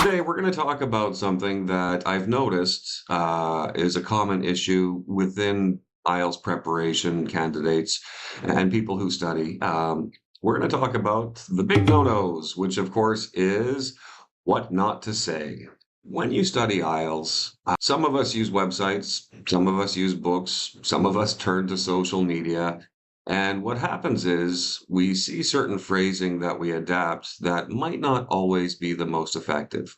Today, we're going to talk about something that I've noticed is a common issue within IELTS preparation candidates and people who study. We're going to talk about the big no-nos, which of course is what not to say. When you study IELTS, some of us use websites, some of us use books, some of us turn to social media. And what happens is we see certain phrasing that we adapt that might not always be the most effective.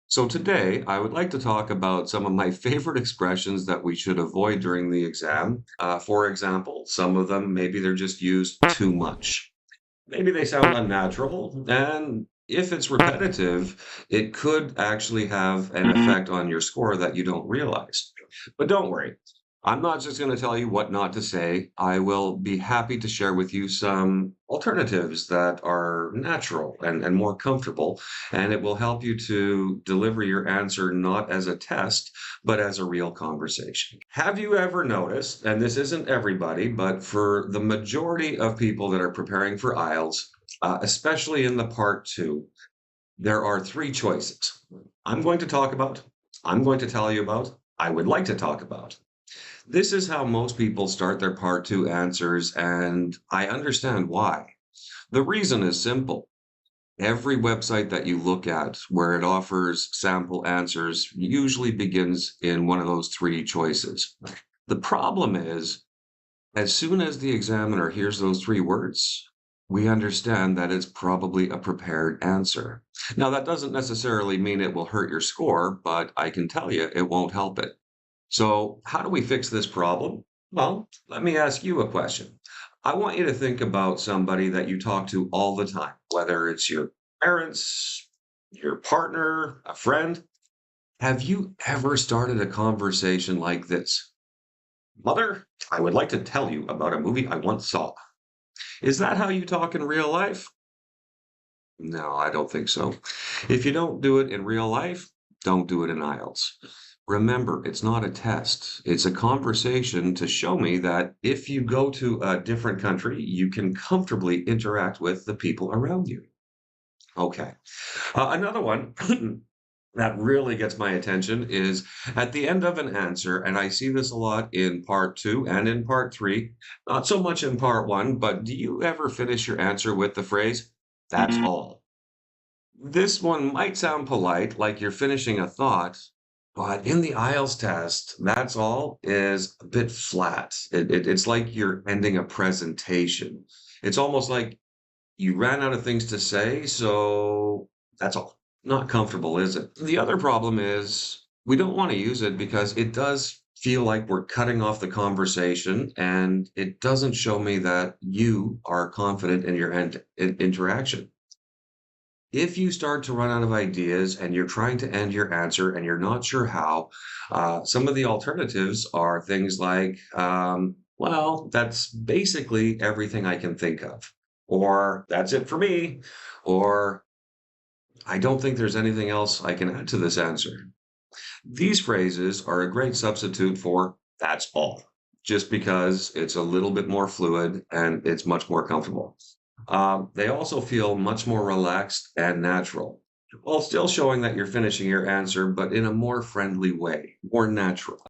So today, I would like to talk about some of my favorite expressions that we should avoid during the exam. For example, some of them, maybe they're just used too much. Maybe they sound unnatural, and if it's repetitive, it could actually have an effect on your score that you don't realize. But don't worry, I'm not just going to tell you what not to say. I will be happy to share with you some alternatives that are natural and more comfortable, and it will help you to deliver your answer not as a test, but as a real conversation. Have you ever noticed, and this isn't everybody, but for the majority of people that are preparing for IELTS, especially in the part two, there are three choices. I'm going to talk about, I'm going to tell you about, I would like to talk about. This is how most people start their part two answers, and I understand why. The reason is simple. Every website that you look at where it offers sample answers usually begins in one of those three choices. The problem is, as soon as the examiner hears those three words, we understand that it's probably a prepared answer. Now, that doesn't necessarily mean it will hurt your score, but I can tell you it won't help it. So, how do we fix this problem? Well, let me ask you a question. I want you to think about somebody that you talk to all the time, whether it's your parents, your partner, a friend. Have you ever started a conversation like this? Mother, I would like to tell you about a movie I once saw. Is that how you talk in real life? No, I don't think so. If you don't do it in real life, don't do it in IELTS. Remember, it's not a test. It's a conversation to show me that if you go to a different country, you can comfortably interact with the people around you. Okay. Another one that really gets my attention is at the end of an answer, and I see this a lot in part two and in part three, not so much in part one, but do you ever finish your answer with the phrase, that's all? This one might sound polite, like you're finishing a thought, but in the IELTS test, that's all is a bit flat. It's like you're ending a presentation. It's almost like you ran out of things to say, so that's all. Not comfortable, is it? The other problem is we don't want to use it because it does feel like we're cutting off the conversation and it doesn't show me that you are confident in your interaction. If you start to run out of ideas and you're trying to end your answer and you're not sure how, some of the alternatives are things like, well, that's basically everything I can think of, or that's it for me, or I don't think there's anything else I can add to this answer. These phrases are a great substitute for that's all, just because it's a little bit more fluid and it's much more comfortable. They also feel much more relaxed and natural, while still showing that you're finishing your answer, but in a more friendly way, more natural.